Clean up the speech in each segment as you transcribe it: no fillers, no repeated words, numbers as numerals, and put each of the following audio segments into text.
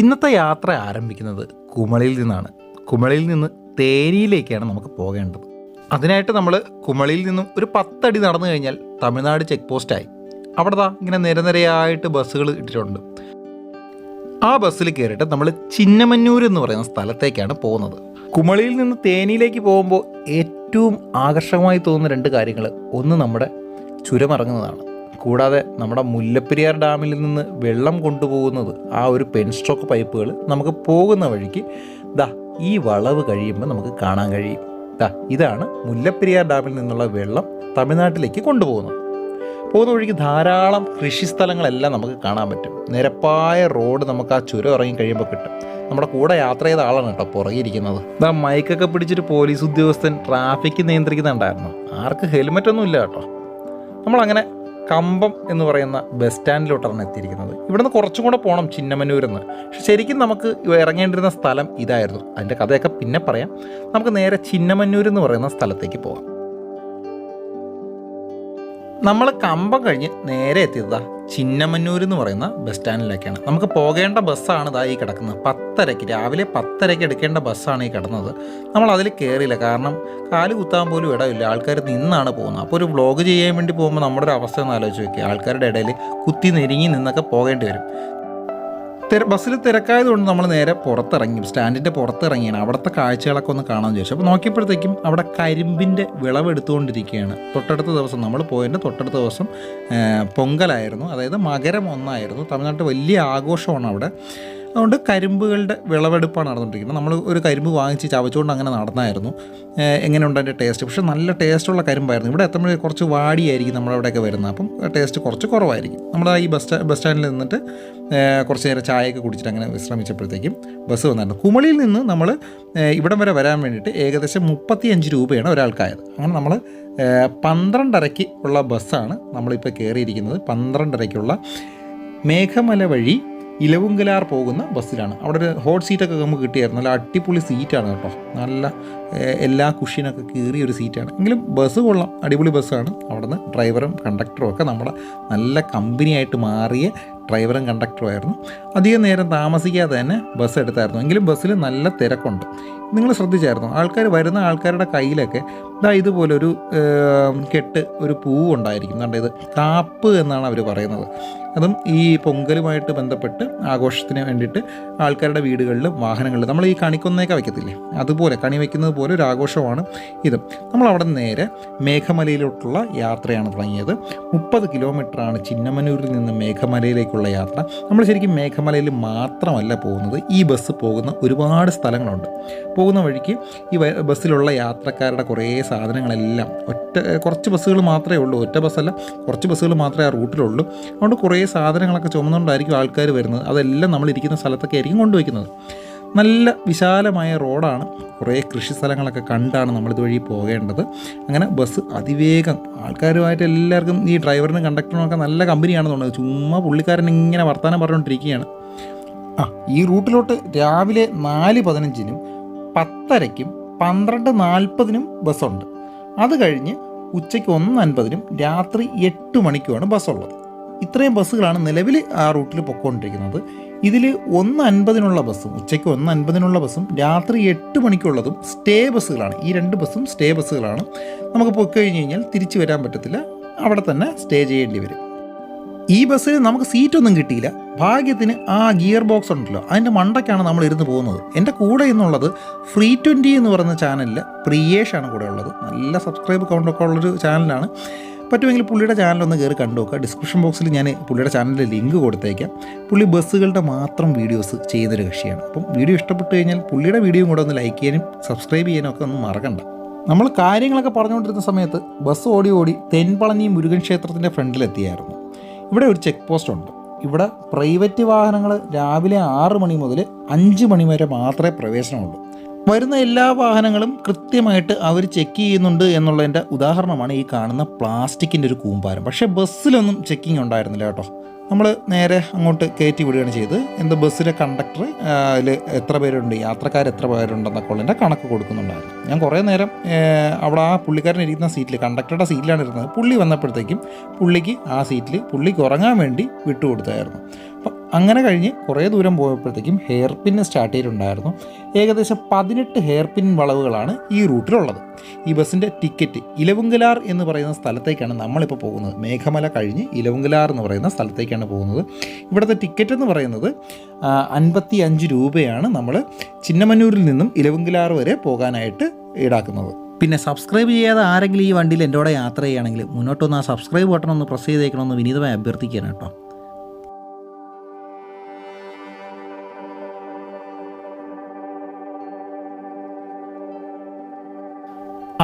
ഇന്നത്തെ യാത്ര ആരംഭിക്കുന്നത് കുമളിയിൽ നിന്നാണ്. കുമളിയിൽ നിന്ന് തേനിയിലേക്കാണ് നമുക്ക് പോകേണ്ടത്. അതിനായിട്ട് നമ്മൾ കുമളിയിൽ നിന്നും ഒരു 10 അടി നടന്നു കഴിഞ്ഞാൽ തമിഴ്നാട് ചെക്ക് പോസ്റ്റായി. അവിടെ ഇങ്ങനെ നിരനിരയായിട്ട് ബസ്സുകൾ ഇട്ടിട്ടുണ്ട്. ആ ബസ്സിൽ കയറിയിട്ട് നമ്മൾ ചിന്നമന്നൂർ എന്ന് പറയുന്ന സ്ഥലത്തേക്കാണ് പോകുന്നത്. കുമളിയിൽ നിന്ന് തേനിയിലേക്ക് പോകുമ്പോൾ ഏറ്റവും ആകർഷകമായി തോന്നുന്ന 2 കാര്യങ്ങൾ, ഒന്ന് നമ്മുടെ ചുരമിറങ്ങുന്നതാണ്, കൂടാതെ നമ്മുടെ മുല്ലപ്പെരിയാർ ഡാമിൽ നിന്ന് വെള്ളം കൊണ്ടുപോകുന്നത് ആ ഒരു പെൻസ്ട്രോക്ക് പൈപ്പുകൾ നമുക്ക് പോകുന്ന വഴിക്ക് ഈ വളവ് കഴിയുമ്പോൾ നമുക്ക് കാണാൻ കഴിയും. ഇതാണ് മുല്ലപ്പെരിയാർ ഡാമിൽ നിന്നുള്ള വെള്ളം തമിഴ്നാട്ടിലേക്ക് കൊണ്ടുപോകുന്നത്. പോകുന്ന വഴിക്ക് ധാരാളം കൃഷിസ്ഥലങ്ങളെല്ലാം നമുക്ക് കാണാൻ പറ്റും. നിരപ്പായ റോഡ് നമുക്ക് ആ ചുരം ഇറങ്ങി കഴിയുമ്പോൾ കിട്ടും. നമ്മുടെ കൂടെ യാത്ര ചെയ്ത ആളാണ് കേട്ടോ പുറകിരിക്കുന്നത്. മൈക്കൊക്കെ പിടിച്ചൊരു പോലീസ് ഉദ്യോഗസ്ഥൻ ട്രാഫിക് നിയന്ത്രിക്കുന്നുണ്ടായിരുന്നു. ആർക്ക് ഹെൽമെറ്റ് ഒന്നും ഇല്ല കേട്ടോ. നമ്മളങ്ങനെ കമ്പം എന്ന് പറയുന്ന ബസ് സ്റ്റാൻഡിലോട്ടാണ് എത്തിയിരിക്കുന്നത്. ഇവിടുന്ന് കുറച്ചും കൂടെ പോകണം ചിന്നമന്നൂരെന്ന്. പക്ഷെ ശരിക്കും നമുക്ക് ഇറങ്ങേണ്ടിരുന്ന സ്ഥലം ഇതായിരുന്നു. അതിൻ്റെ കഥയൊക്കെ പിന്നെ പറയാം. നമുക്ക് നേരെ ചിന്നമന്നൂർ എന്ന് പറയുന്ന സ്ഥലത്തേക്ക് പോകാം. നമ്മൾ കമ്പം കഴിഞ്ഞ് നേരെ എത്തിയതാ ചിന്നമന്നൂർ എന്ന് പറയുന്ന ബസ് സ്റ്റാൻഡിലേക്കാണ്. നമുക്ക് പോകേണ്ട ബസ്സാണ് ഈ കിടക്കുന്നത്. 10:30 രാവിലെ 10:30 എടുക്കേണ്ട ബസ്സാണ് ഈ കിടന്നത്. നമ്മൾ അതിൽ കയറിയില്ല, കാരണം കാല് കുത്താൻ പോലും ഇടമില്ല. ആൾക്കാർ നിന്നാണ് പോകുന്നത്. അപ്പോൾ ഒരു വ്ളോഗ് ചെയ്യാൻ വേണ്ടി പോകുമ്പോൾ നമ്മുടെ ഒരു അവസ്ഥ ഒന്ന് ആലോചിച്ച് നോക്കി. ആൾക്കാരുടെ ഇടയിൽ കുത്തി നെരുങ്ങി നിന്നൊക്കെ പോകേണ്ടി വരും. ബസ്സിൽ തിരക്കായതുകൊണ്ട് നമ്മൾ നേരെ പുറത്തിറങ്ങി, സ്റ്റാൻഡിൻ്റെ പുറത്തിറങ്ങിയാണ്. അവിടുത്തെ കാഴ്ചകളൊക്കെ ഒന്ന് കാണാമെന്ന് ചോദിച്ചു. അപ്പോൾ നോക്കിയപ്പോഴത്തേക്കും അവിടെ കരിമ്പിൻ്റെ വിളവെടുത്തുകൊണ്ടിരിക്കുകയാണ്. തൊട്ടടുത്ത ദിവസം നമ്മൾ പോയതിൻ്റെ തൊട്ടടുത്ത ദിവസം പൊങ്കലായിരുന്നു, അതായത് മകരം 1 തമിഴ്നാട്ടിൽ വലിയ ആഘോഷമാണ് അവിടെ. അതുകൊണ്ട് കരിമ്പുകളുടെ വിളവെടുപ്പാണ് നടന്നുകൊണ്ടിരിക്കുന്നത്. നമ്മൾ ഒരു കരിമ്പ് വാങ്ങിച്ച് ചവച്ചുകൊണ്ട് അങ്ങനെ നടന്നായിരുന്നു. എങ്ങനെയുണ്ട് അതിൻ്റെ ടേസ്റ്റ്? പക്ഷേ നല്ല ടേസ്റ്റുള്ള കരിമ്പായിരുന്നു. ഇവിടെ എത്തുമ്പോൾ കുറച്ച് വാടിയായിരിക്കും നമ്മളവിടെയൊക്കെ വരുന്നത്. അപ്പം ടേസ്റ്റ് കുറച്ച് കുറവായിരിക്കും. നമ്മൾ ഈ ബസ് സ്റ്റാൻഡിൽ നിന്നിട്ട് കുറച്ച് നേരം ചായയൊക്കെ കുടിച്ചിട്ട് അങ്ങനെ വിശ്രമിച്ചപ്പോഴത്തേക്കും ബസ് വന്നായിരുന്നു. കുമളിയിൽ നിന്ന് നമ്മൾ ഇവിടം വരെ വരാൻ വേണ്ടിയിട്ട് ഏകദേശം 35 രൂപയാണ് ഒരാൾക്കായത്. അങ്ങനെ നമ്മൾ 12:30 ഉള്ള ബസ്സാണ് നമ്മളിപ്പോൾ കയറിയിരിക്കുന്നത്. 12:30 മേഘമല വഴി ഇലവുങ്കലാർ പോകുന്ന ബസ്സിലാണ്. അവിടെ ഒരു ഹോട്ട് സീറ്റൊക്കെ നമുക്ക് കിട്ടിയായിരുന്നു. നല്ല അടിപൊളി സീറ്റാണ് കേട്ടോ. നല്ല എല്ലാ കുഷ്യനൊക്കെ കീറിയ ഒരു സീറ്റാണ്. എങ്കിലും ബസ് കൊള്ളാം, അടിപൊളി ബസ്സാണ്. അവിടെ നിന്ന് ഡ്രൈവറും കണ്ടക്ടറും ഒക്കെ നമ്മുടെ നല്ല കമ്പനിയായിട്ട് മാറിയ ഡ്രൈവറും കണ്ടക്ടറും ആയിരുന്നു. അധികം നേരം താമസിക്കാതെ തന്നെ ബസ് എടുത്തായിരുന്നു. എങ്കിലും ബസ്സിൽ നല്ല തിരക്കുണ്ട്. നിങ്ങൾ ശ്രദ്ധിച്ചായിരുന്നു, വരുന്ന ആൾക്കാരുടെ കയ്യിലൊക്കെ ഇതുപോലെ ഒരു കെട്ട്, ഒരു പൂവുണ്ടായിരിക്കും. കണ്ടത് ഇത് കാപ്പ് എന്നാണ് അവർ പറയുന്നത്. അതും ഈ പൊങ്കലുമായിട്ട് ബന്ധപ്പെട്ട് ആഘോഷത്തിന് വേണ്ടിയിട്ട് ആൾക്കാരുടെ വീടുകളിലും വാഹനങ്ങളിലും നമ്മൾ ഈ കണിക്കൊന്നയൊക്കെ വയ്ക്കത്തില്ലേ, അതുപോലെ കണി വയ്ക്കുന്നത് പോലെ ഒരു ആഘോഷമാണ് ഇതും. നമ്മളവിടെ നേരെ മേഘമലയിലോട്ടുള്ള യാത്രയാണ് തുടങ്ങിയത്. 30 കിലോമീറ്ററാണ് ചിന്നമന്നൂരിൽ നിന്ന് മേഘമലയിലേക്കുള്ള യാത്ര. നമ്മൾ ശരിക്കും മേഘമലയിൽ മാത്രമല്ല പോകുന്നത്. ഈ ബസ് പോകുന്ന ഒരുപാട് സ്ഥലങ്ങളുണ്ട്. പോകുന്ന വഴിക്ക് ഈ ബസ്സിലുള്ള യാത്രക്കാരുടെ കുറേ സാധനങ്ങളെല്ലാം കുറച്ച് ബസ്സുകൾ മാത്രമേ ഉള്ളൂ. ഒറ്റ ബസ്സല്ല, കുറച്ച് ബസ്സുകൾ മാത്രമേ ആ റൂട്ടിലുള്ളൂ. അതുകൊണ്ട് കുറേ സാധനങ്ങളൊക്കെ ചുമന്നുകൊണ്ടായിരിക്കും ആൾക്കാർ വരുന്നത്. അതെല്ലാം നമ്മളിരിക്കുന്ന സ്ഥലത്തൊക്കെ ആയിരിക്കും കൊണ്ടുവയ്ക്കുന്നത്. നല്ല വിശാലമായ റോഡാണ്. കുറേ കൃഷി സ്ഥലങ്ങളൊക്കെ കണ്ടാണ് നമ്മളിതുവഴി പോകേണ്ടത്. അങ്ങനെ ബസ് അതിവേഗം ആൾക്കാരുമായിട്ട് എല്ലാവർക്കും, ഈ ഡ്രൈവറിനും കണ്ടക്ടറിനും ഒക്കെ നല്ല കമ്പനിയാണെന്ന് തോന്നുന്നത്. ചുമ്മാ പുള്ളിക്കാരൻ ഇങ്ങനെ വർത്തമാനം പറഞ്ഞുകൊണ്ടിരിക്കുകയാണ്. ഈ റൂട്ടിലോട്ട് രാവിലെ 4:15 10:00 12:40 ബസ്സുണ്ട്. അത് കഴിഞ്ഞ് ഉച്ചയ്ക്ക് 1:50 രാത്രി 8 മണിക്കുമാണ് ബസ്സുള്ളത്. ഇത്രയും ബസ്സുകളാണ് നിലവിൽ ആ റൂട്ടിൽ പൊയ്ക്കൊണ്ടിരിക്കുന്നത്. ഇതിൽ 1:50 ബസ്സും, ഉച്ചയ്ക്ക് 1:50 ബസ്സും രാത്രി 8 മണിക്കുള്ളതും സ്റ്റേ ബസ്സുകളാണ്. ഈ 2 ബസ്സും സ്റ്റേ ബസ്സുകളാണ്. നമുക്ക് പോയി കഴിഞ്ഞ് കഴിഞ്ഞാൽ തിരിച്ചു വരാൻ പറ്റത്തില്ല, അവിടെ തന്നെ സ്റ്റേ ചെയ്യേണ്ടി വരും. ഈ ബസ്സിൽ നമുക്ക് സീറ്റൊന്നും കിട്ടിയില്ല. ഭാഗ്യത്തിന് ആ ഗിയർ ബോക്സ് ഉണ്ടല്ലോ, അതിൻ്റെ മണ്ടയ്ക്കാണ് നമ്മൾ ഇരുന്ന് പോകുന്നത്. എൻ്റെ കൂടെ എന്നുള്ളത് Free20 എന്ന് പറയുന്ന ചാനലിൽ പ്രിയേഷാണ് കൂടെ ഉള്ളത്. നല്ല സബ്സ്ക്രൈബ് കൗണ്ടൊക്കെ ഉള്ളൊരു ചാനലാണ്. പറ്റുമെങ്കിൽ പുള്ളിയുടെ ചാനലൊന്ന് കയറി കണ്ടു നോക്കുക. ഡിസ്ക്രിപ്ഷൻ ബോക്സിൽ ഞാൻ പുള്ളിയുടെ ചാനലിൻ്റെ ലിങ്ക് കൊടുത്തേക്കാം. പുള്ളി ബസ്സുകളുടെ മാത്രം വീഡിയോസ് ചെയ്യുന്നൊരു കക്ഷിയാണ്. അപ്പം വീഡിയോ ഇഷ്ടപ്പെട്ട് കഴിഞ്ഞാൽ പുള്ളിയുടെ വീഡിയോയും കൂടെ ഒന്ന് ലൈക്ക് ചെയ്യാനും സബ്സ്ക്രൈബ് ചെയ്യാനും ഒക്കെ ഒന്നും മറക്കണ്ട. നമ്മൾ കാര്യങ്ങളൊക്കെ പറഞ്ഞുകൊണ്ടിരുന്ന സമയത്ത് ബസ് ഓടി തെൻപളനി മുരുകൻ ക്ഷേത്രത്തിൻ്റെ ഫ്രണ്ടിലെത്തിയായിരുന്നു. ഇവിടെ ഒരു ചെക്ക് പോസ്റ്റ് ഉണ്ട്. ഇവിടെ പ്രൈവറ്റ് വാഹനങ്ങൾ രാവിലെ 6 മണി മുതൽ 5 മണി വരെ മാത്രമേ പ്രവേശനമുള്ളൂ. വരുന്ന എല്ലാ വാഹനങ്ങളും കൃത്യമായിട്ട് അവർ ചെക്ക് ചെയ്യുന്നുണ്ട് എന്നുള്ളതിൻ്റെ ഉദാഹരണമാണ് ഈ കാണുന്ന പ്ലാസ്റ്റിക്കിൻ്റെ ഒരു കൂമ്പാരം. പക്ഷേ ബസ്സിലൊന്നും ചെക്കിങ് ഉണ്ടായിരുന്നില്ല കേട്ടോ. നമ്മൾ നേരെ അങ്ങോട്ട് കയറ്റി വിടുകയാണ് ചെയ്ത്. ബസ്സിലെ കണ്ടക്ടർ അതിൽ എത്ര പേരുണ്ട്, യാത്രക്കാർ എത്ര പേരുണ്ടെന്നൊക്കെ ഉള്ളതിൻ്റെ കണക്ക് കൊടുക്കുന്നുണ്ടായിരുന്നു. ഞാൻ കുറേ നേരം അവിടെ ആ പുള്ളിക്കാരൻ ഇരിക്കുന്ന സീറ്റിൽ, കണ്ടക്ടറുടെ സീറ്റിലാണ് ഇരുന്നത്. പുള്ളി വന്നപ്പോഴത്തേക്കും പുള്ളിക്ക് ആ സീറ്റിൽ പുള്ളിക്ക് ഉറങ്ങാൻ വേണ്ടി വിട്ടുകൊടുത്തായിരുന്നു. അപ്പം അങ്ങനെ കഴിഞ്ഞ് കുറേ ദൂരം പോയപ്പോഴത്തേക്കും ഹെയർ പിന്ന് സ്റ്റാർട്ട് ചെയ്തിട്ടുണ്ടായിരുന്നു. ഏകദേശം 18 ഹെയർ പിൻ വളവുകളാണ് ഈ റൂട്ടിലുള്ളത്. ഈ ബസ്സിൻ്റെ ടിക്കറ്റ് ഇലവുങ്കലാർ എന്ന് പറയുന്ന സ്ഥലത്തേക്കാണ് നമ്മളിപ്പോൾ പോകുന്നത്. മേഘമല കഴിഞ്ഞ് ഇലവുങ്കലാർ എന്ന് പറയുന്ന സ്ഥലത്തേക്കാണ് പോകുന്നത്. ഇവിടുത്തെ ടിക്കറ്റ് എന്ന് പറയുന്നത് 55 രൂപയാണ് നമ്മൾ ചിന്നമന്നൂരിൽ നിന്നും ഇലവുങ്കലാർ വരെ പോകാനായിട്ട് ഈടാക്കുന്നത്. പിന്നെ സബ്സ്ക്രൈബ് ചെയ്യാതെ ആരെങ്കിലും ഈ വണ്ടിയിൽ എൻ്റെ കൂടെ യാത്ര ചെയ്യുകയാണെങ്കിൽ മുന്നോട്ടൊന്ന് ആ സബ്സ്ക്രൈബ് ബട്ടൺ ഒന്ന് പ്രസ് ചെയ്തേക്കണമെന്ന് വിനീതമായി അഭ്യർത്ഥിക്കുകയാണ് കേട്ടോ.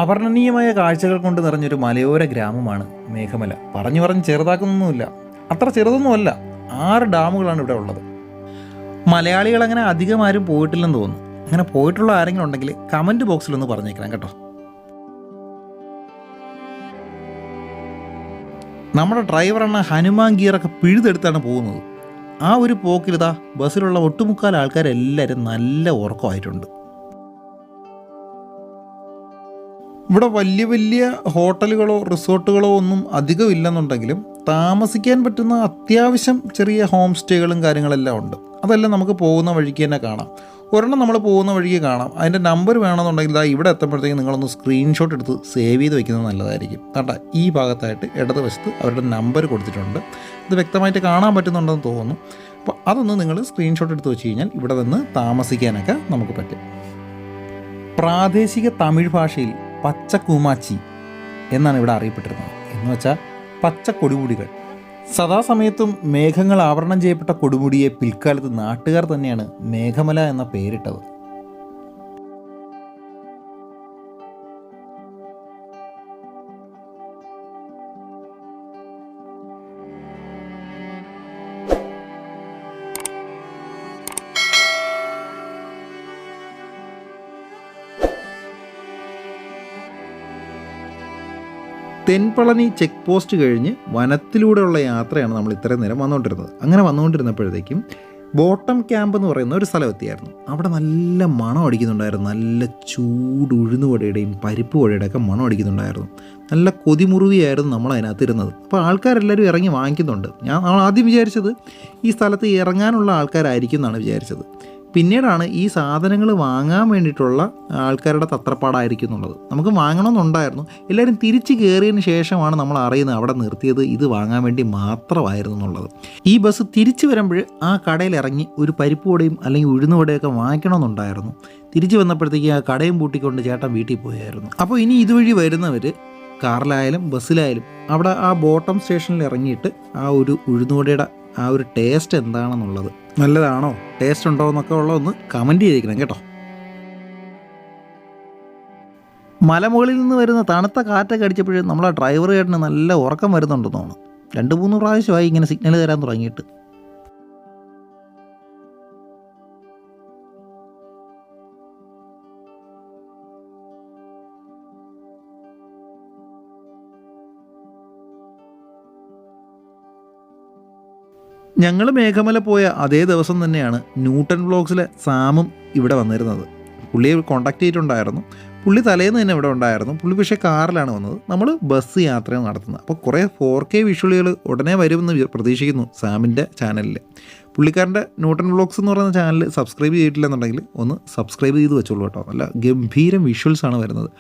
അവർണ്ണനീയമായ കാഴ്ചകൾ കൊണ്ട് നിറഞ്ഞൊരു മലയോര ഗ്രാമമാണ് മേഘമല. പറഞ്ഞു ചെറുതാക്കുന്നൊന്നുമില്ല, അത്ര ചെറുതൊന്നുമല്ല. 6 ഡാമുകളാണ് ഇവിടെ ഉള്ളത്. മലയാളികൾ അങ്ങനെ അധികം ആരും പോയിട്ടില്ലെന്ന് തോന്നുന്നു. അങ്ങനെ പോയിട്ടുള്ള ആരെങ്കിലും ഉണ്ടെങ്കിൽ കമൻറ്റ് ബോക്സിലൊന്ന് പറഞ്ഞേക്കണം കേട്ടോ. നമ്മുടെ ഡ്രൈവർ എന്ന ഹനുമാൻ ഗിയറൊക്കെ പിഴുതെടുത്താണ് പോകുന്നത്. ആ ഒരു പോക്കിലിതാ ബസ്സിലുള്ള ഒട്ടുമുക്കാൽ ആൾക്കാരെല്ലാവരും നല്ല ഉറക്കമായിട്ടുണ്ട്. ഇവിടെ വലിയ വലിയ ഹോട്ടലുകളോ റിസോർട്ടുകളോ ഒന്നും അധികം ഇല്ലെന്നുണ്ടെങ്കിലും താമസിക്കാൻ പറ്റുന്ന അത്യാവശ്യം ചെറിയ ഹോം സ്റ്റേകളും കാര്യങ്ങളെല്ലാം ഉണ്ട്. അതെല്ലാം നമുക്ക് പോകുന്ന വഴിക്ക് തന്നെ കാണാം. ഒരെണ്ണം നമ്മൾ പോകുന്ന വഴിക്ക് കാണാം. അതിൻ്റെ നമ്പർ വേണമെന്നുണ്ടെങ്കിൽ ഇവിടെ എത്തുമ്പോഴത്തേക്കും നിങ്ങളൊന്ന് സ്ക്രീൻഷോട്ട് എടുത്ത് സേവ് ചെയ്ത് വയ്ക്കുന്നത് നല്ലതായിരിക്കും. കണ്ട ഈ ഭാഗത്തായിട്ട് ഇടതുവശത്ത് അവരുടെ നമ്പർ കൊടുത്തിട്ടുണ്ട്. ഇത് വ്യക്തമായിട്ട് കാണാൻ പറ്റുന്നുണ്ടെന്ന് തോന്നുന്നു. അപ്പോൾ അതൊന്ന് നിങ്ങൾ സ്ക്രീൻഷോട്ട് എടുത്ത് വെച്ച് കഴിഞ്ഞാൽ ഇവിടെ നിന്ന് താമസിക്കാനൊക്കെ നമുക്ക് പറ്റും. പ്രാദേശിക തമിഴ് ഭാഷയിൽ പച്ചക്കൂമാച്ചി എന്നാണ് ഇവിടെ അറിയപ്പെട്ടിരുന്നത്. എന്ന് വെച്ചാൽ പച്ച കൊടുമുടികൾ. സദാസമയത്തും മേഘങ്ങൾ ആവരണം ചെയ്യപ്പെട്ട കൊടുമുടിയെ പിൽക്കാലത്ത് നാട്ടുകാർ തന്നെയാണ് മേഘമല എന്ന പേരിട്ടത്. തെൻപളനി ചെക്ക് പോസ്റ്റ് കഴിഞ്ഞ് വനത്തിലൂടെയുള്ള യാത്രയാണ് നമ്മൾ ഇത്രയും നേരം വന്നുകൊണ്ടിരുന്നത്. അങ്ങനെ വന്നുകൊണ്ടിരുന്നപ്പോഴത്തേക്കും ബോട്ടം ക്യാമ്പ് എന്ന് പറയുന്ന ഒരു സ്ഥലം എത്തിയായിരുന്നു. അവിടെ നല്ല മണം അടിക്കുന്നുണ്ടായിരുന്നു. നല്ല ചൂട് ഉഴുന്നുവടയുടെയും പരിപ്പ് വടയുടെയൊക്കെ മണം അടിക്കുന്നുണ്ടായിരുന്നു. നല്ല കൊതിമുറുവിയായിരുന്നു നമ്മൾ അതിനകത്ത് ഇരുന്നത്. അപ്പോൾ ആൾക്കാരെല്ലാവരും ഇറങ്ങി വാങ്ങിക്കുന്നുണ്ട്. നമ്മൾ ആദ്യം വിചാരിച്ചത് ഈ സ്ഥലത്ത് ഇറങ്ങാനുള്ള ആൾക്കാരായിരിക്കും എന്നാണ് വിചാരിച്ചത്. പിന്നീടാണ് ഈ സാധനങ്ങൾ വാങ്ങാൻ വേണ്ടിയിട്ടുള്ള ആൾക്കാരുടെ തത്രപ്പാടായിരിക്കും എന്നുള്ളത്. നമുക്ക് വാങ്ങണമെന്നുണ്ടായിരുന്നു. എല്ലാവരും തിരിച്ച് കയറിയതിന് ശേഷമാണ് നമ്മൾ അറിയുന്നത് അവിടെ നിർത്തിയത് ഇത് വാങ്ങാൻ വേണ്ടി മാത്രമായിരുന്നു എന്നുള്ളത്. ഈ ബസ് തിരിച്ചു വരുമ്പോൾ ആ കടയിൽ ഇറങ്ങി ഒരു പരിപ്പ് വടയും അല്ലെങ്കിൽ ഉഴുന്നുവടയൊക്കെ വാങ്ങിക്കണമെന്നുണ്ടായിരുന്നു. തിരിച്ചു വന്നപ്പോഴത്തേക്ക് ആ കടയും പൂട്ടിക്കൊണ്ട് ചേട്ടൻ വീട്ടിൽ പോയായിരുന്നു. അപ്പോൾ ഇനി ഇതുവഴി വരുന്നവർ കാറിലായാലും ബസ്സിലായാലും അവിടെ ആ ബോട്ടം സ്റ്റേഷനിൽ ഇറങ്ങിയിട്ട് ആ ഒരു ഉഴുന്നുവടയുടെ ആ ഒരു ടേസ്റ്റ് എന്താണെന്നുള്ളത്, നല്ലതാണോ ടേസ്റ്റ് ഉണ്ടോ എന്നൊക്കെ ഉള്ളതൊന്ന് കമൻറ്റ് ചെയ്തിരിക്കണം കേട്ടോ. മലമുകളിൽ നിന്ന് വരുന്ന തണുത്ത കാറ്റൊക്കെ അടിച്ചപ്പോഴും നമ്മളെ ഡ്രൈവർ ചേട്ടന് നല്ല ഉറക്കം വരുന്നുണ്ടെന്ന് തോന്നുന്നു. 2-3 പ്രാവശ്യമായി ഇങ്ങനെ സിഗ്നൽ തരാൻ തുടങ്ങിയിട്ട്. ഞങ്ങൾ മേഘമല പോയ അതേ ദിവസം തന്നെയാണ് ന്യൂട്ടൺ വ്ളോഗ്സിലെ സാമും ഇവിടെ വന്നിരുന്നത്. പുള്ളിയെ കോൺടാക്ട് ചെയ്തിട്ടുണ്ടായിരുന്നു. പുള്ളി തലേന്ന് തന്നെ ഇവിടെ ഉണ്ടായിരുന്നു. പുള്ളി പക്ഷേ കാറിലാണ് വന്നത്. നമ്മൾ ബസ് യാത്ര നടത്തുന്നത്. അപ്പോൾ കുറേ 4K വിഷ്വലുകൾ ഉടനെ വരുമെന്ന് പ്രതീക്ഷിക്കുന്നു സാമിൻ്റെ ചാനലിൽ. പുള്ളിക്കാരൻ്റെ ന്യൂട്ടൺ വ്ളോഗ്സ് എന്ന് പറയുന്ന ചാനൽ സബ്സ്ക്രൈബ് ചെയ്തിട്ടില്ലെന്നുണ്ടെങ്കിൽ ഒന്ന് സബ്സ്ക്രൈബ് ചെയ്ത് വെച്ചോളൂ കേട്ടോ. നല്ല ഗംഭീരം വിഷ്വൽസാണ് വരുന്നത്.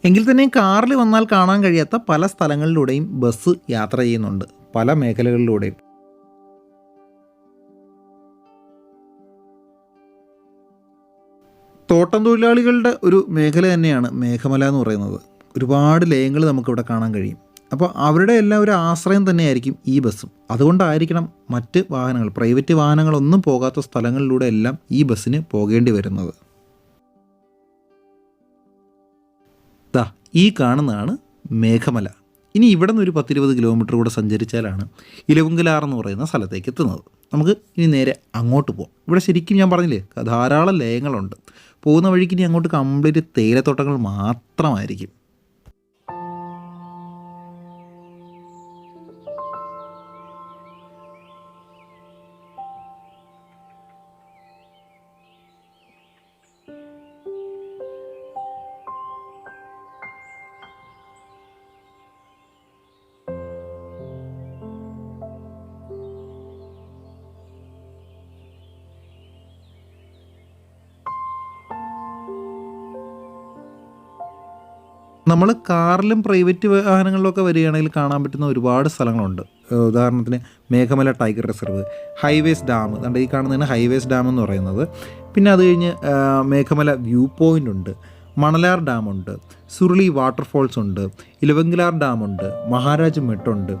എങ്കിൽ തന്നെയും കാറിൽ വന്നാൽ കാണാൻ കഴിയാത്ത പല സ്ഥലങ്ങളിലൂടെയും ബസ് യാത്ര ചെയ്യുന്നുണ്ട്, പല മേഖലകളിലൂടെയും. തോട്ടം തൊഴിലാളികളുടെ ഒരു മേഖല തന്നെയാണ് മേഘമല എന്ന് പറയുന്നത്. ഒരുപാട് ലയങ്ങൾ നമുക്കിവിടെ കാണാൻ കഴിയും. അപ്പോൾ അവരുടെ എല്ലാം ഒരു ആശ്രയം തന്നെയായിരിക്കും ഈ ബസ്സും. അതുകൊണ്ടായിരിക്കണം മറ്റ് വാഹനങ്ങൾ, പ്രൈവറ്റ് വാഹനങ്ങളൊന്നും പോകാത്ത സ്ഥലങ്ങളിലൂടെ എല്ലാം ഈ ബസ്സിന് പോകേണ്ടി വരുന്നത്. ഈ കാണുന്നതാണ് മേഘമല. ഇനി ഇവിടെ നിന്ന് ഒരു 10-20 കിലോമീറ്റർ കൂടെ സഞ്ചരിച്ചാലാണ് ഇലവുങ്കലാർ എന്ന് പറയുന്ന സ്ഥലത്തേക്ക് എത്തുന്നത്. നമുക്ക് ഇനി നേരെ അങ്ങോട്ട് പോകാം. ഇവിടെ ശരിക്കും ഞാൻ പറഞ്ഞില്ലേ ധാരാളം ലയങ്ങളുണ്ട്. പോകുന്ന വഴിക്ക് ഇനി അങ്ങോട്ട് കംപ്ലീറ്റ് തേയിലത്തോട്ടങ്ങൾ മാത്രമായിരിക്കും. നമ്മൾ കാറിലും പ്രൈവറ്റ് വാഹനങ്ങളിലൊക്കെ വരികയാണെങ്കിൽ കാണാൻ പറ്റുന്ന ഒരുപാട് സ്ഥലങ്ങളുണ്ട്. ഉദാഹരണത്തിന് Meghamala tiger reserve, highways dam, അതുകൊണ്ട് ഈ കാണുന്നതാണ് ഹൈവേസ് ഡാം എന്ന് പറയുന്നത്. പിന്നെ അത് കഴിഞ്ഞ് മേഘമല വ്യൂ പോയിൻ്റ് ഉണ്ട്, മണലാർ ഡാമുണ്ട്, സുരുളി വാട്ടർഫോൾസ് ഉണ്ട്, ഇലവങ്കിലാർ ഡാമുണ്ട്, മഹാരാജ് മെട്ടുണ്ട്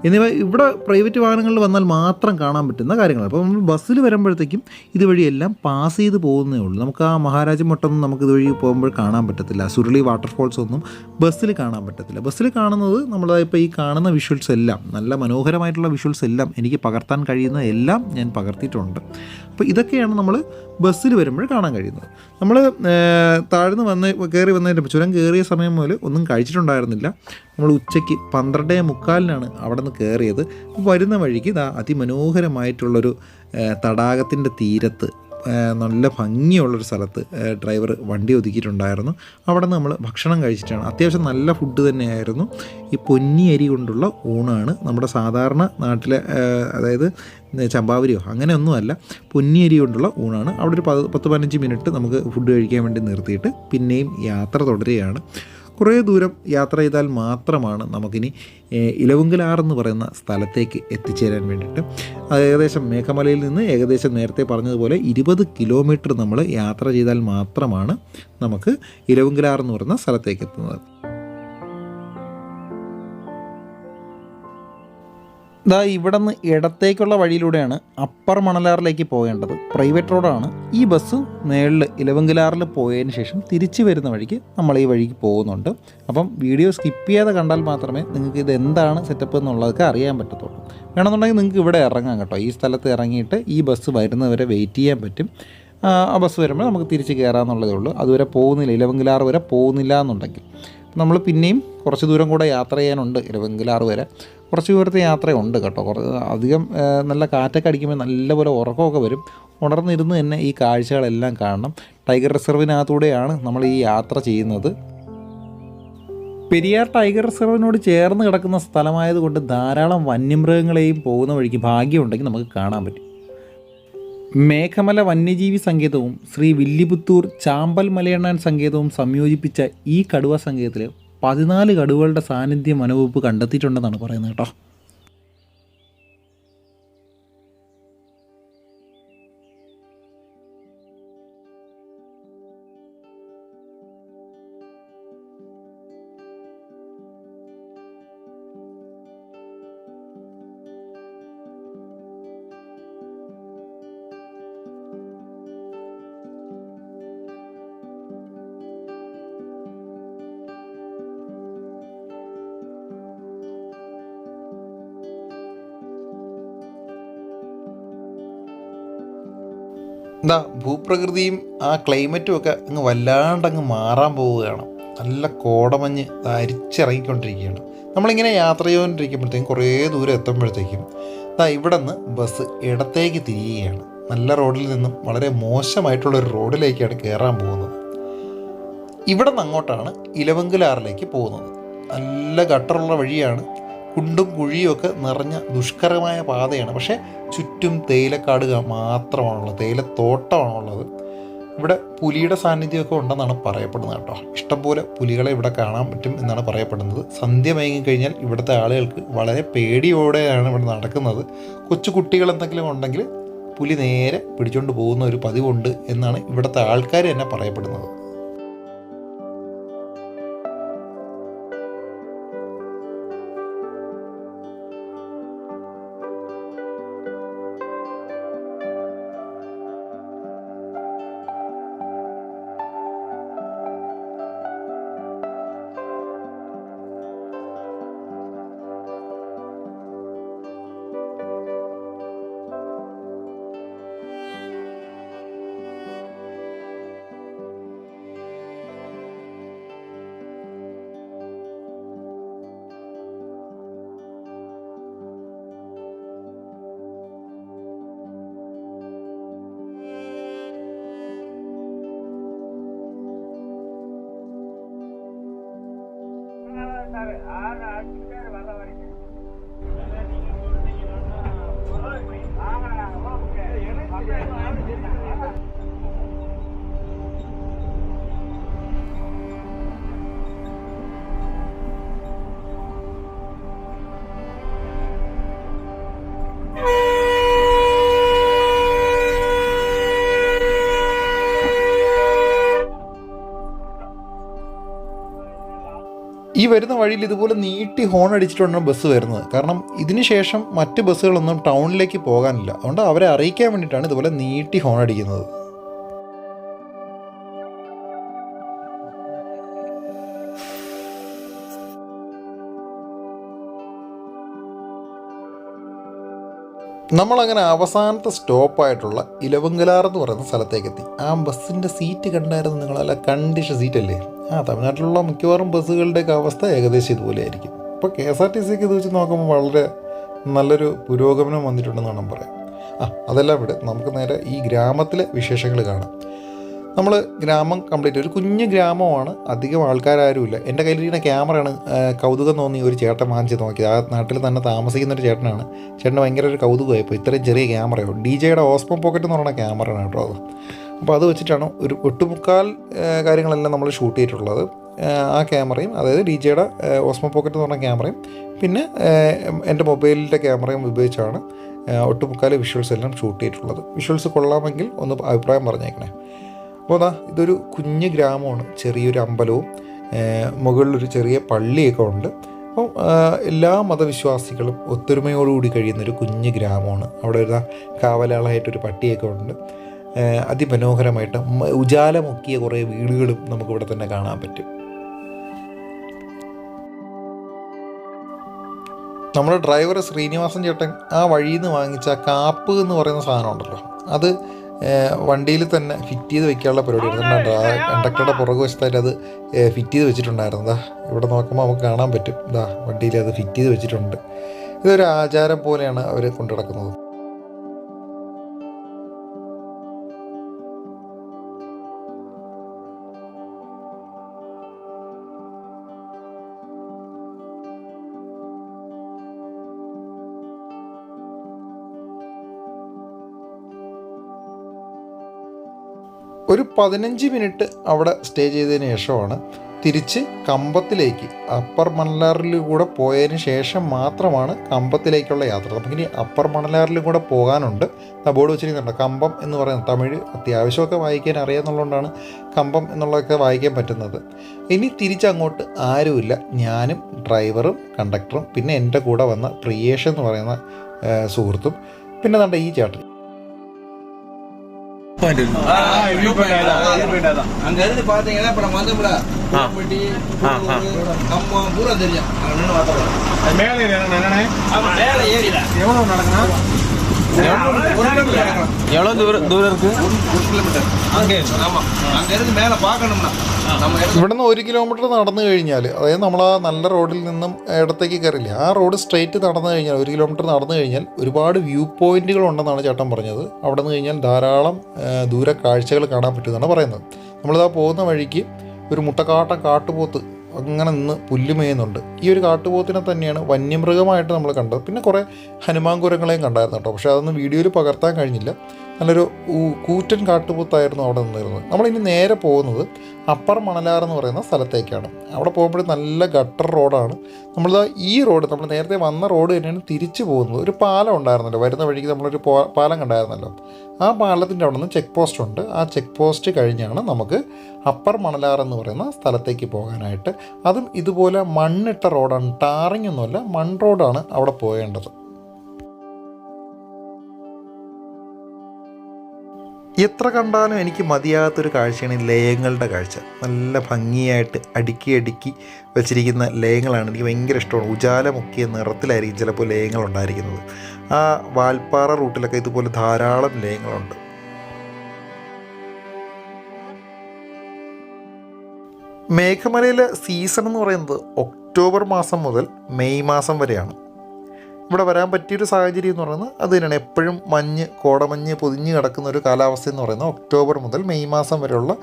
എന്നിവ ഇവിടെ പ്രൈവറ്റ് വാഹനങ്ങളിൽ വന്നാൽ മാത്രം കാണാൻ പറ്റുന്ന കാര്യങ്ങളാണ്. അപ്പോൾ നമ്മൾ ബസ്സിൽ വരുമ്പോഴത്തേക്കും ഇതുവഴിയെല്ലാം പാസ് ചെയ്ത് പോകുന്നേ ഉള്ളൂ. നമുക്ക് ആ മഹാരാജ് മട്ടൊന്നും നമുക്ക് ഇതുവഴി പോകുമ്പോൾ കാണാൻ പറ്റത്തില്ല. സുരുളി വാട്ടർഫോൾസ് ഒന്നും ബസ്സിൽ കാണാൻ പറ്റത്തില്ല. ബസ്സിൽ കാണുന്നത് നമ്മളിപ്പോൾ ഈ കാണുന്ന വിഷ്വൽസ് എല്ലാം, നല്ല മനോഹരമായിട്ടുള്ള വിഷ്വൽസ് എല്ലാം എനിക്ക് പകർത്താൻ കഴിയുന്ന എല്ലാം ഞാൻ പകർത്തിയിട്ടുണ്ട്. അപ്പോൾ ഇതൊക്കെയാണ് നമ്മൾ ബസ്സിൽ വരുമ്പോൾ കാണാൻ കഴിയുന്നത്. നമ്മൾ താഴ്ന്ന് കയറി വന്നതിൻ്റെ ചുരം കയറിയ സമയം മുതൽ ഒന്നും കഴിച്ചിട്ടുണ്ടായിരുന്നില്ല. നമ്മൾ ഉച്ചയ്ക്ക് 12:45 അവിടെ നിന്ന് കയറിയത്. വരുന്ന വഴിക്ക് അതിമനോഹരമായിട്ടുള്ളൊരു തടാകത്തിൻ്റെ തീരത്ത് നല്ല ഭംഗിയുള്ളൊരു സ്ഥലത്ത് ഡ്രൈവർ വണ്ടി ഒതുക്കിയിട്ടുണ്ടായിരുന്നു. അവിടെ നിന്ന് നമ്മൾ ഭക്ഷണം കഴിച്ചിട്ടാണ്. അത്യാവശ്യം നല്ല ഫുഡ് തന്നെയായിരുന്നു. ഈ പൊന്നി അരി കൊണ്ടുള്ള ഊണാണ്. നമ്മുടെ സാധാരണ നാട്ടിലെ അതായത് ചമ്പാവരിയോ അങ്ങനെയൊന്നുമല്ല, പൊന്നി അരി കൊണ്ടുള്ള ഊണാണ്. അവിടെ ഒരു 10-15 മിനിറ്റ് നമുക്ക് ഫുഡ് കഴിക്കാൻ വേണ്ടി നിർത്തിയിട്ട് പിന്നെയും യാത്ര തുടരുകയാണ്. കുറേ ദൂരം യാത്ര ചെയ്താൽ മാത്രമാണ് നമുക്കിനി ഇലവുങ്കലാറെന്ന് പറയുന്ന സ്ഥലത്തേക്ക് എത്തിച്ചേരാൻ വേണ്ടിയിട്ട്. അത് ഏകദേശം മേഘമലയിൽ നിന്ന് ഏകദേശം നേരത്തെ പറഞ്ഞതുപോലെ 20 കിലോമീറ്റർ നമ്മൾ യാത്ര ചെയ്താൽ മാത്രമാണ് നമുക്ക് ഇലവുങ്കലാറെന്ന് പറയുന്ന സ്ഥലത്തേക്ക് എത്തുന്നത്. ഇവിടെ നിന്ന് ഇടത്തേക്കുള്ള വഴിയിലൂടെയാണ് അപ്പർ മണലാറിലേക്ക് പോകേണ്ടത്. പ്രൈവറ്റ് റോഡാണ്. ഈ ബസ് മേളിൽ ഇലവങ്കിലാറിൽ പോയതിന് ശേഷം തിരിച്ചു വരുന്ന വഴിക്ക് നമ്മൾ ഈ വഴിക്ക് പോകുന്നുണ്ട്. അപ്പം വീഡിയോ സ്കിപ്പ് ചെയ്യാതെ കണ്ടാൽ മാത്രമേ നിങ്ങൾക്ക് ഇത് എന്താണ് സെറ്റപ്പ് എന്നുള്ളതൊക്കെ അറിയാൻ പറ്റത്തുള്ളൂ. വേണമെന്നുണ്ടെങ്കിൽ നിങ്ങൾക്ക് ഇവിടെ ഇറങ്ങാം കേട്ടോ. ഈ സ്ഥലത്ത് ഇറങ്ങിയിട്ട് ഈ ബസ് വരുന്നവരെ വെയിറ്റ് ചെയ്യാൻ പറ്റും. ആ ബസ് വരുമ്പോൾ നമുക്ക് തിരിച്ച് കയറാമെന്നുള്ളതേ ഉള്ളൂ. അതുവരെ പോകുന്നില്ല, ഇലവങ്കിലാറ് വരെ പോകുന്നില്ല എന്നുണ്ടെങ്കിൽ നമ്മൾ പിന്നെയും കുറച്ച് ദൂരം കൂടെ യാത്ര ചെയ്യാനുണ്ട്. ഇലവങ്കിലാറ് വരെ കുറച്ച് ദൂരത്തെ യാത്രയുണ്ട് കേട്ടോ. അധികം നല്ല കാറ്റൊക്കെ അടിക്കുമ്പോൾ നല്ലപോലെ ഉറക്കമൊക്കെ വരും. ഉണർന്നിരുന്ന് തന്നെ ഈ കാഴ്ചകളെല്ലാം കാണണം. ടൈഗർ റിസർവിനകത്തൂടെയാണ് നമ്മൾ ഈ യാത്ര ചെയ്യുന്നത്. പെരിയാർ ടൈഗർ റിസർവിനോട് ചേർന്ന് കിടക്കുന്ന സ്ഥലമായതുകൊണ്ട് ധാരാളം വന്യമൃഗങ്ങളെയും പോകുന്ന വഴിക്ക് ഭാഗ്യമുണ്ടെങ്കിൽ നമുക്ക് കാണാൻ പറ്റും. മേഘമല വന്യജീവി സങ്കേതവും ശ്രീ വില്ലിപുത്തൂർ ചാമ്പൽ മലയണ്ണാൻ സങ്കേതവും സംയോജിപ്പിച്ച ഈ കടുവ സങ്കേതത്തിൽ 14 കടുവകളുടെ സാന്നിധ്യം വനവകുപ്പ് കണ്ടെത്തിയിട്ടുണ്ടെന്നാണ് പറയുന്നത് കേട്ടോ. ഭൂപ്രകൃതിയും ആ ക്ലൈമറ്റും ഒക്കെ അങ്ങ് വല്ലാണ്ടങ്ങ് മാറാൻ പോവുകയാണ്. നല്ല കോടമഞ്ഞ് അരിച്ചിറങ്ങിക്കൊണ്ടിരിക്കുകയാണ്. നമ്മളിങ്ങനെ യാത്ര ചെയ്തുകൊണ്ടിരിക്കുമ്പോഴത്തേക്കും കുറേ ദൂരം എത്തുമ്പോഴത്തേക്കും ഇവിടെ നിന്ന് ബസ് ഇടത്തേക്ക് തിരിയുകയാണ്. നല്ല റോഡിൽ നിന്നും വളരെ മോശമായിട്ടുള്ളൊരു റോഡിലേക്കാണ് കയറാൻ പോകുന്നത്. ഇവിടെ നിന്ന് അങ്ങോട്ടാണ് ഇലവങ്കിലാറിലേക്ക് പോകുന്നത്. നല്ല ഗട്ടറുള്ള വഴിയാണ്. കുണ്ടും കുഴിയും ഒക്കെ നിറഞ്ഞ ദുഷ്കരമായ പാതയാണ്. പക്ഷേ ചുറ്റും തേയിലക്കാട് മാത്രമാണുള്ളത്, തേയിലത്തോട്ടമാണുള്ളത്. ഇവിടെ പുലിയുടെ സാന്നിധ്യമൊക്കെ ഉണ്ടെന്നാണ് പറയപ്പെടുന്നത് കേട്ടോ. ഇഷ്ടംപോലെ പുലികളെ ഇവിടെ കാണാൻ പറ്റും എന്നാണ് പറയപ്പെടുന്നത്. സന്ധ്യ മയങ്ങിക്കഴിഞ്ഞാൽ ഇവിടുത്തെ ആളുകൾക്ക് വളരെ പേടിയോടെയാണ് ഇവിടെ നടക്കുന്നത്. കൊച്ചു കുട്ടികൾ എന്തെങ്കിലും ഉണ്ടെങ്കിൽ പുലി നേരെ പിടിച്ചുകൊണ്ട് പോകുന്ന ഒരു പതിവുണ്ട് എന്നാണ് ഇവിടുത്തെ ആൾക്കാർ തന്നെ പറയപ്പെടുന്നത്. ഈ വരുന്ന വഴിയിൽ ഇതുപോലെ നീട്ടി ഹോൺ അടിച്ചിട്ടാണ് ബസ് വരുന്നത്. കാരണം ഇതിന് ശേഷം മറ്റ് ബസ്സുകളൊന്നും ടൗണിലേക്ക് പോകാനില്ല. അതുകൊണ്ട് അവരെ അറിയിക്കാൻ വേണ്ടിയിട്ടാണ് ഇതുപോലെ നീട്ടി ഹോൺ അടിക്കുന്നത്. നമ്മളങ്ങനെ അവസാനത്തെ സ്റ്റോപ്പായിട്ടുള്ള ഇലവങ്കലാർ എന്ന് പറയുന്ന സ്ഥലത്തേക്ക് എത്തി. ആ ബസ്സിൻ്റെ സീറ്റ് കണ്ടായിരുന്നു നിങ്ങളല്ല, കണ്ടീഷൻ സീറ്റല്ലേ. തമിഴ്നാട്ടിലുള്ള മിക്കവാറും ബസ്സുകളുടെയൊക്കെ അവസ്ഥ ഏകദേശം ഇതുപോലെ ആയിരിക്കും. ഇപ്പോൾ KSRTC ഇത് വെച്ച് നോക്കുമ്പോൾ വളരെ നല്ലൊരു പുരോഗമനം വന്നിട്ടുണ്ടെന്ന് വേണം പറയാം. അതെല്ലാം ഇവിടെ നമുക്ക് നേരെ ഈ ഗ്രാമത്തിലെ വിശേഷങ്ങൾ കാണാം. നമ്മൾ ഗ്രാമം കംപ്ലീറ്റ് ഒരു കുഞ്ഞു ഗ്രാമമാണ്, അധികം ആൾക്കാരാരുമില്ല. എൻ്റെ കയ്യിലിരിക്കുന്ന ക്യാമറയാണ് കൗതുകം തോന്നി ഒരു ചേട്ടൻ വാങ്ങിച്ച് നോക്കിയത്. ആ നാട്ടിൽ തന്നെ താമസിക്കുന്നൊരു ചേട്ടനാണ്. ചേട്ടന് ഭയങ്കര ഒരു കൗതുകമായിപ്പോൾ ഇത്രയും ചെറിയ ക്യാമറയോ DJയുടെ ഓസ്മോ പോക്കറ്റ് എന്ന് പറയുന്ന ക്യാമറയാണ് കേട്ടോ അത്. അപ്പോൾ അത് വെച്ചിട്ടാണ് ഒരു ഒട്ടുമുക്കാൽ കാര്യങ്ങളെല്ലാം നമ്മൾ ഷൂട്ട് ചെയ്തിട്ടുള്ളത്. ആ ക്യാമറയും, അതായത് DJയുടെ ഓസ്മോ പോക്കറ്റ് എന്ന് പറഞ്ഞ ക്യാമറയും പിന്നെ എൻ്റെ മൊബൈലിൻ്റെ ക്യാമറയും ഉപയോഗിച്ചാണ് ഒട്ടുമുക്കാൽ വിഷ്വൽസ് എല്ലാം ഷൂട്ട് ചെയ്തിട്ടുള്ളത്. വിഷ്വൽസ് കൊള്ളാമെങ്കിൽ ഒന്ന് അഭിപ്രായം പറഞ്ഞേക്കണേ. അപ്പോൾ ഇതൊരു കുഞ്ഞ് ഗ്രാമമാണ്, ചെറിയൊരു അമ്പലവും മുകളിലൊരു ചെറിയ പള്ളിയൊക്കെ ഉണ്ട്. അപ്പോൾ എല്ലാ മതവിശ്വാസികളും ഒത്തൊരുമയോടുകൂടി കഴിയുന്നൊരു കുഞ്ഞ് ഗ്രാമമാണ്. അവിടെ ഒരു കാവലാളായിട്ടൊരു പട്ടിയൊക്കെ ഉണ്ട്. അതിമനോഹരമായിട്ട് ഉജാലമൊക്കിയ കുറേ വീടുകളും നമുക്കിവിടെ തന്നെ കാണാൻ പറ്റും. നമ്മുടെ ഡ്രൈവർ ശ്രീനിവാസൻ ചേട്ടൻ ആ വഴിയിൽ നിന്ന് വാങ്ങിച്ച കാപ്പ് എന്ന് പറയുന്ന സാധനം ഉണ്ടല്ലോ, അത് വണ്ടിയിൽ തന്നെ ഫിറ്റ് ചെയ്ത് വെക്കാനുള്ള പരിപാടിയായിരുന്നു. കണ്ടക്ടറുടെ പുറകു വശത്തായിട്ട് അത് ഫിറ്റ് ചെയ്ത് വെച്ചിട്ടുണ്ടായിരുന്നു. ഇവിടെ നോക്കുമ്പോൾ നമുക്ക് കാണാൻ പറ്റും. വണ്ടിയിൽ അത് ഫിറ്റ് ചെയ്ത് വെച്ചിട്ടുണ്ട്. ഇതൊരു ആചാരം പോലെയാണ് അവർ കൊണ്ടു നടക്കുന്നത്. ഒരു 15 മിനിറ്റ് അവിടെ സ്റ്റേ ചെയ്തതിന് ശേഷമാണ് തിരിച്ച് കമ്പത്തിലേക്ക്, അപ്പർ മണലാറിലും കൂടെ പോയതിന് ശേഷം മാത്രമാണ് കമ്പത്തിലേക്കുള്ള യാത്ര. നമുക്കിനി അപ്പർ മണലാറിലും കൂടെ പോകാനുണ്ട്. ബോർഡ് വെച്ചിരിക്കുന്നുണ്ട് കമ്പം എന്ന് പറയുന്നത്. തമിഴ് അത്യാവശ്യമൊക്കെ വായിക്കാൻ അറിയാമെന്നുള്ളതുകൊണ്ടാണ് കമ്പം എന്നുള്ളതൊക്കെ വായിക്കാൻ പറ്റുന്നത്. ഇനി തിരിച്ചങ്ങോട്ട് ആരുമില്ല, ഞാനും ഡ്രൈവറും കണ്ടക്ടറും പിന്നെ എൻ്റെ കൂടെ വന്ന പ്രിയേഷ് എന്ന് പറയുന്ന സുഹൃത്തും പിന്നെ നമ്മുടെ ഈ ചേട്ടൻ. அங்க இருந்து பாத்தீங்கன்னா இப்ப நம்ம வந்து பூரா தெரியும். மேல ஏறில எவ்வளவு நடக்கணும், எவ்வளவு தூரம் இருக்கு? 1 കിലോമീറ്റർ. ஆமா, அங்க இருந்து மேல பார்க்கணும்னா ഇവിടെ നിന്ന് 1 കിലോമീറ്റർ നടന്നു കഴിഞ്ഞാൽ, അതായത് നമ്മൾ ആ നല്ല റോഡിൽ നിന്നും ഇടത്തേക്ക് കയറില്ലേ, ആ റോഡ് സ്ട്രെയിറ്റ് നടന്നു കഴിഞ്ഞാൽ 1 കിലോമീറ്റർ നടന്നു കഴിഞ്ഞാൽ ഒരുപാട് വ്യൂ പോയിന്റുകൾ ഉണ്ടെന്നാണ് ചേട്ടൻ പറഞ്ഞത്. അവിടെ നിന്ന് കഴിഞ്ഞാൽ ധാരാളം ദൂര കാഴ്ചകൾ കാണാൻ പറ്റുമെന്നാണ് പറയുന്നത്. നമ്മളിതാ പോകുന്ന വഴിക്ക് ഒരു കാട്ടുപോത്ത് അങ്ങനെ നിന്ന് പുല്ല് മേയുന്നുണ്ട്. ഈ ഒരു കാട്ടുപോത്തിനെ തന്നെയാണ് വന്യമൃഗമായിട്ട് നമ്മൾ കണ്ടത്. പിന്നെ കുറേ ഹനുമാൻ കുരങ്ങളെയും കണ്ടായിരുന്നു കേട്ടോ. പക്ഷേ അതൊന്നും വീഡിയോയിൽ പകർത്താൻ കഴിഞ്ഞില്ല. നല്ലൊരു കൂറ്റൻ കാട്ടുപോത്തായിരുന്നു അവിടെ നിന്നിരുന്നത്. നമ്മളിനി നേരെ പോകുന്നത് അപ്പർ മണലാർ എന്ന് പറയുന്ന സ്ഥലത്തേക്കാണ്. അവിടെ പോകുമ്പോൾ നല്ല ഗട്ടർ റോഡാണ്. നമ്മളിതാ ഈ റോഡ്, നമ്മൾ നേരത്തെ വന്ന റോഡ് തന്നെയാണ് തിരിച്ചു പോകുന്നത്. ഒരു പാലം ഉണ്ടായിരുന്നല്ലോ, വരുന്ന വഴിക്ക് നമ്മളൊരു പാലം കണ്ടായിരുന്നല്ലോ. ആ പാലത്തിൻ്റെ അവിടെ നിന്ന് ചെക്ക് പോസ്റ്റ് ഉണ്ട്. ആ ചെക്ക് പോസ്റ്റ് കഴിഞ്ഞാണ് നമുക്ക് അപ്പർ മണലാർ എന്ന് പറയുന്ന സ്ഥലത്തേക്ക് പോകാനായിട്ട്. അതും ഇതുപോലെ മണ്ണിട്ട റോഡാണ്, ടാറിങ് ഒന്നുമല്ല, മൺ റോഡാണ് അവിടെ പോകേണ്ടത്. എത്ര കണ്ടാലും എനിക്ക് മതിയാകാത്തൊരു കാഴ്ചയാണ് ഈ ലയങ്ങളുടെ കാഴ്ച. നല്ല ഭംഗിയായിട്ട് അടുക്കി വെച്ചിരിക്കുന്ന ലയങ്ങളാണ് എനിക്ക് ഭയങ്കര ഇഷ്ടമാണ്. ഉജാലമുക്കിയ നിറത്തിലായിരിക്കും ചിലപ്പോൾ ലയങ്ങളുണ്ടായിരിക്കുന്നത്. ആ വാൽപ്പാറ റൂട്ടിലൊക്കെ ഇതുപോലെ ധാരാളം ലയങ്ങളുണ്ട്. മേഘമലയിലെ സീസൺ എന്ന് പറയുന്നത് ഒക്ടോബർ മാസം മുതൽ മെയ് മാസം വരെയാണ്. ഇവിടെ വരാൻ പറ്റിയൊരു സാഹചര്യം എന്ന് പറയുന്നത് അത് തന്നെയാണ്. എപ്പോഴും കോടമഞ്ഞ് പൊതിഞ്ഞ് കിടക്കുന്ന ഒരു കാലാവസ്ഥ എന്ന് പറയുന്നത് ഒക്ടോബർ മുതൽ മെയ് മാസം വരെയുള്ള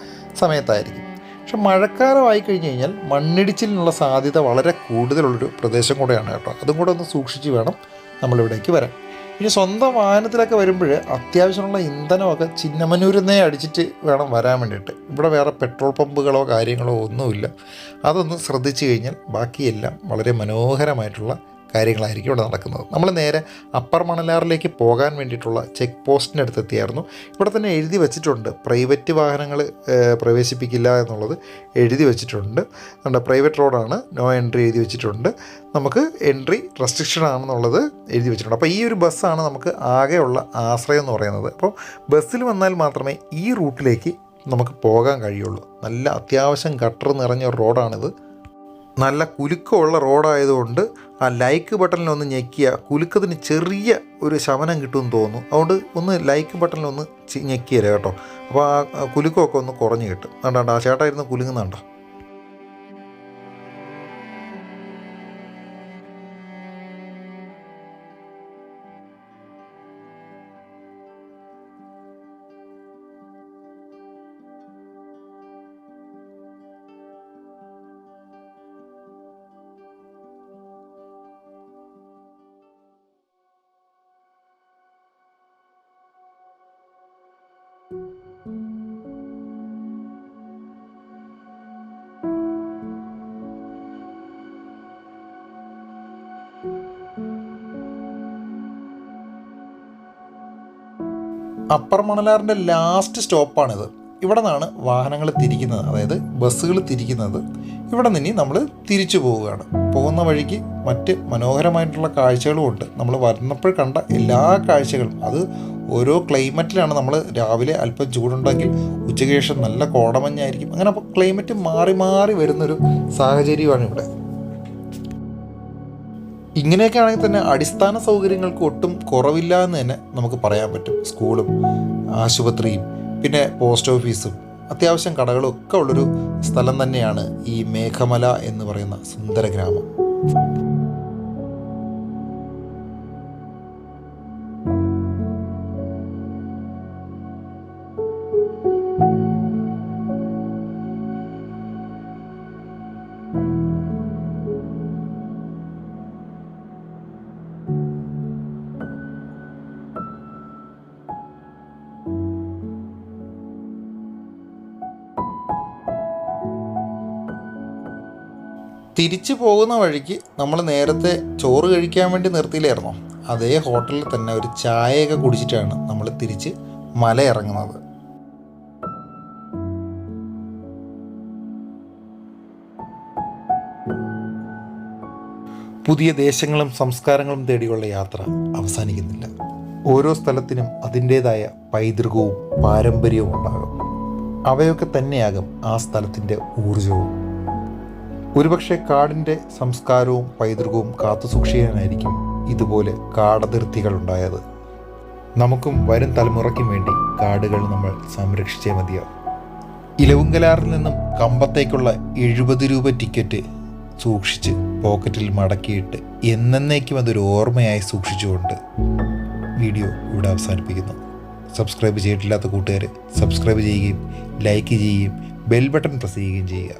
സമയത്തായിരിക്കും. പക്ഷെ മഴക്കാലമായി കഴിഞ്ഞ് കഴിഞ്ഞാൽ മണ്ണിടിച്ചിലിനുള്ള സാധ്യത വളരെ കൂടുതലുള്ളൊരു പ്രദേശം കൂടെയാണ് കേട്ടോ. അതും കൂടെ ഒന്ന് സൂക്ഷിച്ച് വേണം നമ്മളിവിടേക്ക് വരാൻ. ഇനി സ്വന്തം വാഹനത്തിലൊക്കെ വരുമ്പോൾ അത്യാവശ്യമുള്ള ഇന്ധനമൊക്കെ ചിന്നമന്നൂരിൽ നിന്നേ അടിച്ചിട്ട് വേണം വരാൻ വേണ്ടിയിട്ട്. ഇവിടെ വേറെ പെട്രോൾ പമ്പുകളോ കാര്യങ്ങളോ ഒന്നുമില്ല. അതൊന്ന് ശ്രദ്ധിച്ചു കഴിഞ്ഞാൽ ബാക്കിയെല്ലാം വളരെ മനോഹരമായിട്ടുള്ള കാര്യങ്ങളായിരിക്കും ഇവിടെ നടക്കുന്നത്. നമ്മൾ നേരെ അപ്പർ മണലാറിലേക്ക് പോകാൻ വേണ്ടിയിട്ടുള്ള ചെക്ക് പോസ്റ്റിൻ്റെ അടുത്തെത്തിയായിരുന്നു. ഇവിടെ തന്നെ എഴുതി വെച്ചിട്ടുണ്ട് പ്രൈവറ്റ് വാഹനങ്ങൾ പ്രവേശിപ്പിക്കില്ല എന്നുള്ളത് എഴുതി വെച്ചിട്ടുണ്ട്. നമ്മുടെ പ്രൈവറ്റ് റോഡാണ്, നോ എൻട്രി എഴുതി വെച്ചിട്ടുണ്ട്. നമുക്ക് എൻട്രി റെസ്ട്രിക്ഷൻ ആണെന്നുള്ളത് എഴുതി വെച്ചിട്ടുണ്ട്. അപ്പോൾ ഈ ഒരു ബസ്സാണ് നമുക്ക് ആകെയുള്ള ആശ്രയം എന്ന് പറയുന്നത്. അപ്പോൾ ബസ്സിൽ വന്നാൽ മാത്രമേ ഈ റൂട്ടിലേക്ക് നമുക്ക് പോകാൻ കഴിയുള്ളൂ. നല്ല അത്യാവശ്യം ഗട്ടർ നിറഞ്ഞ ഒരു റോഡാണിത്. നല്ല കുലുക്കമുള്ള റോഡായതുകൊണ്ട് ആ ലൈക്ക് ബട്ടണിലൊന്ന് ഞെക്കിയ കുലുക്കത്തിന് ചെറിയ ഒരു ശമനം കിട്ടുമെന്ന് തോന്നുന്നു. അതുകൊണ്ട് ഒന്ന് ലൈക്ക് ബട്ടണിലൊന്ന് ഞെക്കിയല്ലേ കേട്ടോ. അപ്പോൾ ആ കുലുക്കമൊക്കെ ഒന്ന് കുറഞ്ഞ് കിട്ടും. അതുകൊണ്ടാണ് ആ ചേട്ടായിരുന്നു കുലുങ്ങുന്നുണ്ടോ. Upper മണലാറിൻ്റെ last സ്റ്റോപ്പാണിത്. ഇവിടെ നിന്നാണ് വാഹനങ്ങൾ തിരിക്കുന്നത്, അതായത് ബസ്സുകൾ തിരിക്കുന്നത്. ഇവിടെ നിന്ന് നമ്മൾ തിരിച്ചു പോവുകയാണ്. പോകുന്ന വഴിക്ക് മറ്റ് മനോഹരമായിട്ടുള്ള കാഴ്ചകളും ഉണ്ട്. നമ്മൾ വരുന്നപ്പോൾ കണ്ട എല്ലാ കാഴ്ചകളും, അത് ഓരോ ക്ലൈമറ്റിലാണ്. നമ്മൾ രാവിലെ അല്പം ചൂടുണ്ടെങ്കിൽ ഉച്ചയ്ക്ക് ശേഷം നല്ല കോടമഞ്ഞായിരിക്കും. അങ്ങനെ അപ്പോൾ ക്ലൈമറ്റ് മാറി മാറി വരുന്നൊരു സാഹചര്യമാണ് ഇവിടെ. ഇങ്ങനെയൊക്കെ ആണെങ്കിൽ തന്നെ അടിസ്ഥാന സൗകര്യങ്ങൾക്ക് ഒട്ടും കുറവില്ല എന്ന് തന്നെ നമുക്ക് പറയാൻ പറ്റും. സ്കൂളും ആശുപത്രിയും പിന്നെ പോസ്റ്റ് ഓഫീസും അത്യാവശ്യം കടകളും ഒക്കെ ഉള്ളൊരു സ്ഥലം തന്നെയാണ് ഈ മേഘമല എന്ന് പറയുന്ന സുന്ദര ഗ്രാമം. തിരിച്ചു പോകുന്ന വഴിക്ക് നമ്മൾ നേരത്തെ ചോറ് കഴിക്കാൻ വേണ്ടി നിർത്തിയില്ലായിരുന്നോ, അതേ ഹോട്ടലിൽ തന്നെ ഒരു ചായയൊക്കെ കുടിച്ചിട്ടാണ് നമ്മൾ തിരിച്ച് മല ഇറങ്ങുന്നത്. പുതിയ ദേശങ്ങളും സംസ്കാരങ്ങളും തേടിയുള്ള യാത്ര അവസാനിക്കുന്നില്ല. ഓരോ സ്ഥലത്തിനും അതിൻ്റേതായ പൈതൃകവും പാരമ്പര്യവും ഉണ്ടാകും. അവയൊക്കെ തന്നെയാകും ആ സ്ഥലത്തിൻ്റെ ഊർജവും. ഒരുപക്ഷെ കാടിൻ്റെ സംസ്കാരവും പൈതൃകവും കാത്തുസൂക്ഷിക്കാനായിരിക്കും ഇതുപോലെ കാടതിർത്തികളുണ്ടായത്. നമുക്കും വരും തലമുറയ്ക്കും വേണ്ടി കാടുകൾ നമ്മൾ സംരക്ഷിച്ചേ മതിയാവും. ഇലവുങ്കലാറിൽ നിന്നും കമ്പത്തേക്കുള്ള 70 രൂപ ടിക്കറ്റ് സൂക്ഷിച്ച് പോക്കറ്റിൽ മടക്കിയിട്ട് എന്നേക്കും അതൊരു ഓർമ്മയായി സൂക്ഷിച്ചുകൊണ്ട് വീഡിയോ ഇവിടെ അവസാനിപ്പിക്കുന്നു. സബ്സ്ക്രൈബ് ചെയ്തിട്ടില്ലാത്ത കൂട്ടുകാർ സബ്സ്ക്രൈബ് ചെയ്യുകയും ലൈക്ക് ചെയ്യുകയും ബെൽ ബട്ടൺ പ്രസ് ചെയ്യുകയും ചെയ്യുക.